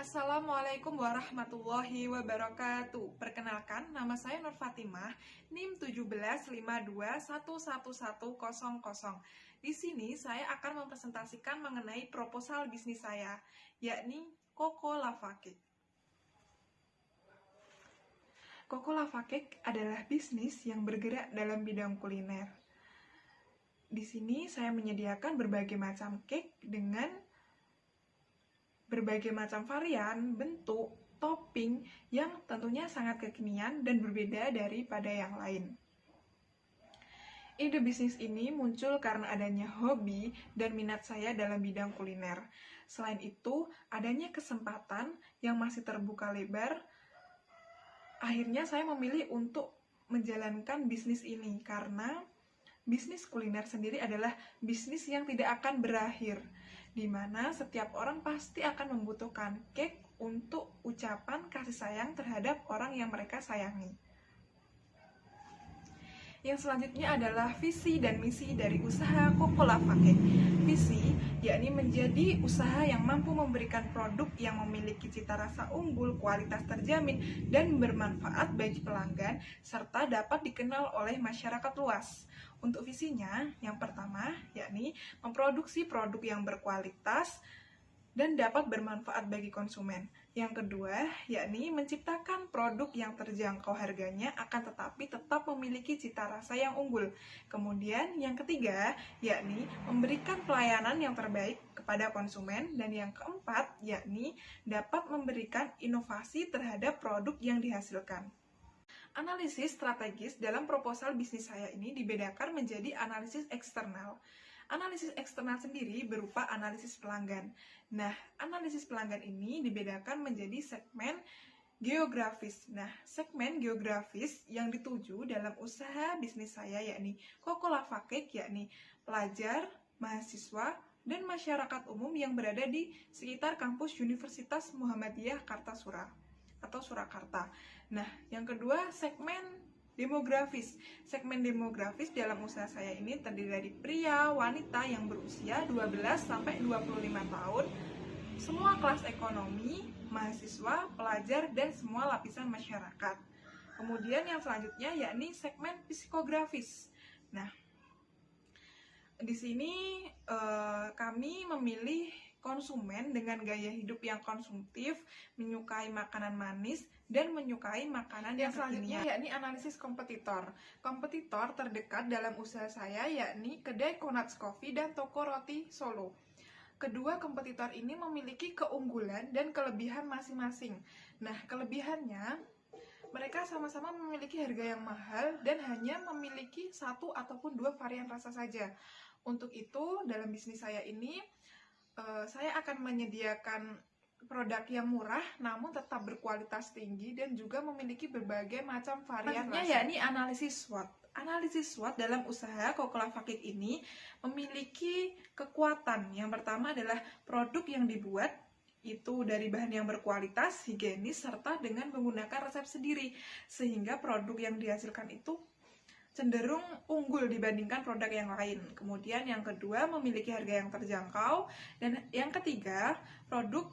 Assalamualaikum warahmatullahi wabarakatuh. Perkenalkan, nama saya Nur Fatimah, NIM 1752111100. Di sini saya akan mempresentasikan mengenai proposal bisnis saya, yakni Coco Lava Cake. Coco Lava Cake adalah bisnis yang bergerak dalam bidang kuliner. Di sini saya menyediakan berbagai macam cake dengan berbagai macam varian, bentuk, topping yang tentunya sangat kekinian dan berbeda daripada yang lain. Ide bisnis ini muncul karena adanya hobi dan minat saya dalam bidang kuliner. Selain itu, adanya kesempatan yang masih terbuka lebar. Akhirnya saya memilih untuk menjalankan bisnis ini karena bisnis kuliner sendiri adalah bisnis yang tidak akan berakhir, di mana setiap orang pasti akan membutuhkan cake untuk ucapan kasih sayang terhadap orang yang mereka sayangi. Yang selanjutnya adalah visi dan misi dari usaha Coco Lava Cake. Visi, yakni menjadi usaha yang mampu memberikan produk yang memiliki cita rasa unggul, kualitas terjamin, dan bermanfaat bagi pelanggan, serta dapat dikenal oleh masyarakat luas. Untuk visinya, yang pertama, yakni memproduksi produk yang berkualitas dan dapat bermanfaat bagi konsumen. Yang kedua, yakni menciptakan produk yang terjangkau harganya akan tetapi tetap memiliki cita rasa yang unggul. Kemudian yang ketiga, yakni memberikan pelayanan yang terbaik kepada konsumen. Dan yang keempat, yakni dapat memberikan inovasi terhadap produk yang dihasilkan. Analisis strategis dalam proposal bisnis saya ini dibedakan menjadi analisis eksternal. Analisis eksternal sendiri berupa analisis pelanggan. Nah, analisis pelanggan ini dibedakan menjadi segmen geografis. Nah, segmen geografis yang dituju dalam usaha bisnis saya yakni Coco Lava Cake, yakni pelajar, mahasiswa, dan masyarakat umum yang berada di sekitar kampus Universitas Muhammadiyah Kartasura atau Surakarta. Nah, yang kedua, segmen demografis. Segmen demografis dalam usaha saya ini terdiri dari pria, wanita yang berusia 12-25 tahun, semua kelas ekonomi, mahasiswa, pelajar, dan semua lapisan masyarakat. Kemudian yang selanjutnya yakni segmen psikografis. Nah, di sini kami memilih konsumen dengan gaya hidup yang konsumtif, menyukai makanan manis, dan menyukai makanan yang selanjutnya yakni analisis kompetitor. Kompetitor terdekat dalam usaha saya yakni kedai Konats Coffee dan toko roti Solo. Kedua kompetitor ini memiliki keunggulan dan kelebihan masing-masing. Nah, kelebihannya mereka sama-sama memiliki harga yang mahal dan hanya memiliki satu ataupun dua varian rasa saja. Untuk itu, dalam bisnis saya ini, saya akan menyediakan produk yang murah namun tetap berkualitas tinggi dan juga memiliki berbagai macam varian rasa. Yakni analisis SWOT. Analisis SWOT dalam usaha Coco Lava Cake ini memiliki kekuatan. Yang pertama adalah produk yang dibuat itu dari bahan yang berkualitas, higienis, serta dengan menggunakan resep sendiri, sehingga produk yang dihasilkan itu cenderung unggul dibandingkan produk yang lain. Kemudian yang kedua, memiliki harga yang terjangkau. Dan yang ketiga, produk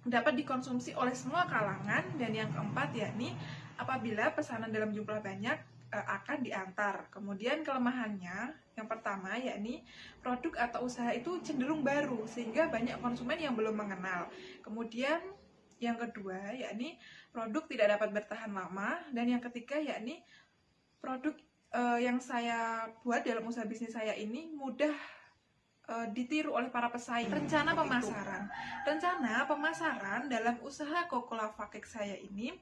dapat dikonsumsi oleh semua kalangan. Dan yang keempat, yakni apabila pesanan dalam jumlah banyak akan diantar. Kemudian kelemahannya, yang pertama yakni produk atau usaha itu cenderung baru sehingga banyak konsumen yang belum mengenal. Kemudian yang kedua yakni produk tidak dapat bertahan lama. Dan yang ketiga yakni produk yang saya buat dalam usaha bisnis saya ini mudah ditiru oleh para pesaing. Rencana pemasaran. Rencana pemasaran dalam usaha Coco Lava Cake saya ini,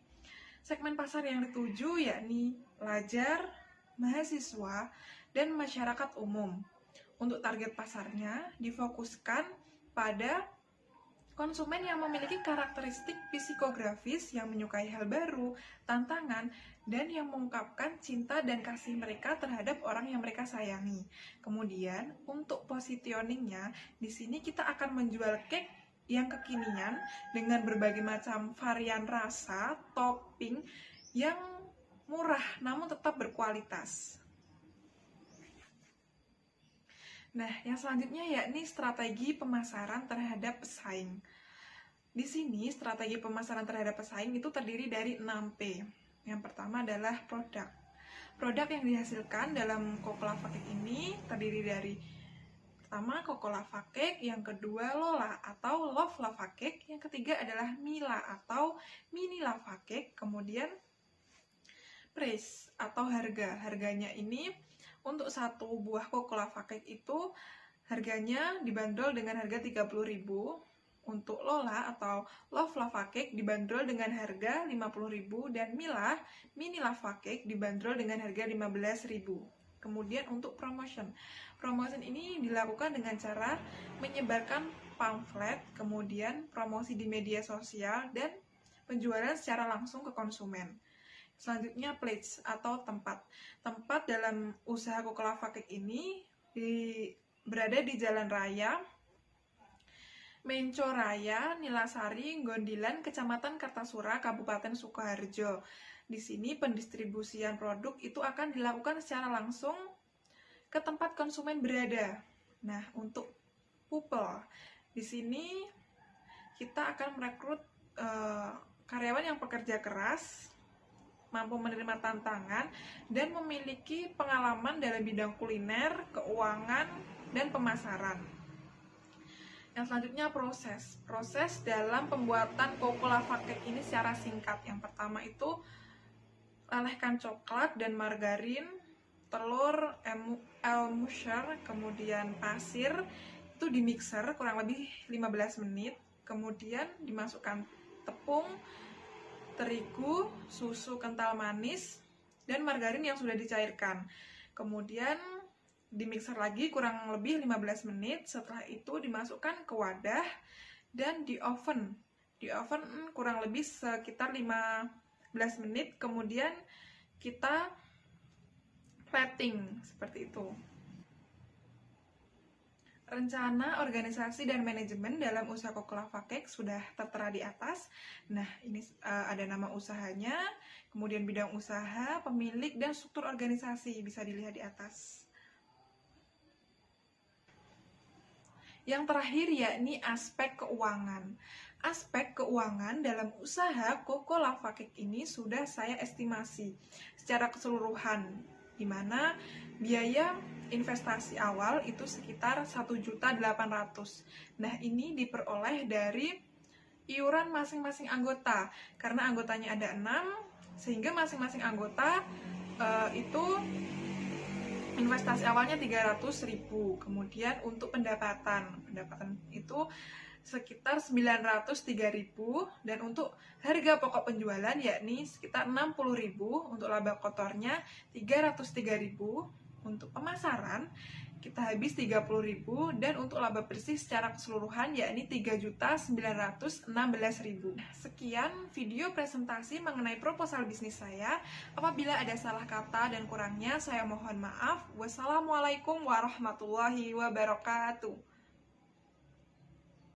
segmen pasar yang dituju yakni pelajar, mahasiswa, dan masyarakat umum. Untuk target pasarnya difokuskan pada konsumen yang memiliki karakteristik psikografis, yang menyukai hal baru, tantangan, dan yang mengungkapkan cinta dan kasih mereka terhadap orang yang mereka sayangi. Kemudian, untuk positioningnya, di sini kita akan menjual cake yang kekinian dengan berbagai macam varian rasa, topping yang murah namun tetap berkualitas. Nah, yang selanjutnya yakni strategi pemasaran terhadap pesaing. Di sini strategi pemasaran terhadap pesaing itu terdiri dari 6P. Yang pertama adalah produk. Produk yang dihasilkan dalam Koko Lava Cake ini terdiri dari pertama Koko Lava Cake, yang kedua Lola atau Love Lava Cake, yang ketiga adalah Mila atau Mini Lava Cake, kemudian price atau harga. Harganya ini untuk satu buah Koko Lava Cake itu harganya dibanderol dengan harga 30.000. Untuk Lola atau Love Lava Cake dibanderol dengan harga 50.000 dan Mila Mini Lava Cake dibanderol dengan harga 15.000. Kemudian untuk promotion ini dilakukan dengan cara menyebarkan pamflet, kemudian promosi di media sosial, dan penjualan secara langsung ke konsumen. Selanjutnya place atau tempat. Tempat dalam usaha Koko Lava Cake ini berada di Jalan Raya Menco Raya, Nilasari, Gondilan, Kecamatan Kartasura, Kabupaten Sukoharjo. Di sini pendistribusian produk itu akan dilakukan secara langsung ke tempat konsumen berada. Nah, untuk pupel, di sini kita akan merekrut karyawan yang pekerja keras, mampu menerima tantangan, dan memiliki pengalaman dalam bidang kuliner, keuangan, dan pemasaran. Yang selanjutnya proses dalam pembuatan Koko Lava Cake ini secara singkat. Yang pertama itu lelehkan coklat dan margarin, telur, elmusher, kemudian pasir, itu di mixer kurang lebih 15 menit. Kemudian dimasukkan tepung, terigu, susu kental manis, dan margarin yang sudah dicairkan. Kemudian dimixer lagi kurang lebih 15 menit. Setelah itu dimasukkan ke wadah dan di oven kurang lebih sekitar 15 menit. Kemudian kita plating seperti itu. Rencana, organisasi, dan manajemen dalam usaha Koko Lava Cake sudah tertera di atas. Nah, ini ada nama usahanya, kemudian bidang usaha, pemilik, dan struktur organisasi bisa dilihat di atas. Yang terakhir yakni aspek keuangan. Aspek keuangan dalam usaha Koko Lava Cake ini sudah saya estimasi secara keseluruhan, di mana biaya investasi awal itu sekitar 1.800.000. Nah, ini diperoleh dari iuran masing-masing anggota. Karena anggotanya ada 6, sehingga masing-masing anggota itu investasi awalnya 300.000. Kemudian untuk pendapatan itu sekitar 903.000, dan untuk harga pokok penjualan yakni sekitar 60.000, untuk laba kotornya 303.000, untuk pemasaran kita habis 30.000, dan untuk laba bersih secara keseluruhan yakni 3.916.000. Sekian video presentasi mengenai proposal bisnis saya. Apabila ada salah kata dan kurangnya saya mohon maaf. Wassalamualaikum warahmatullahi wabarakatuh.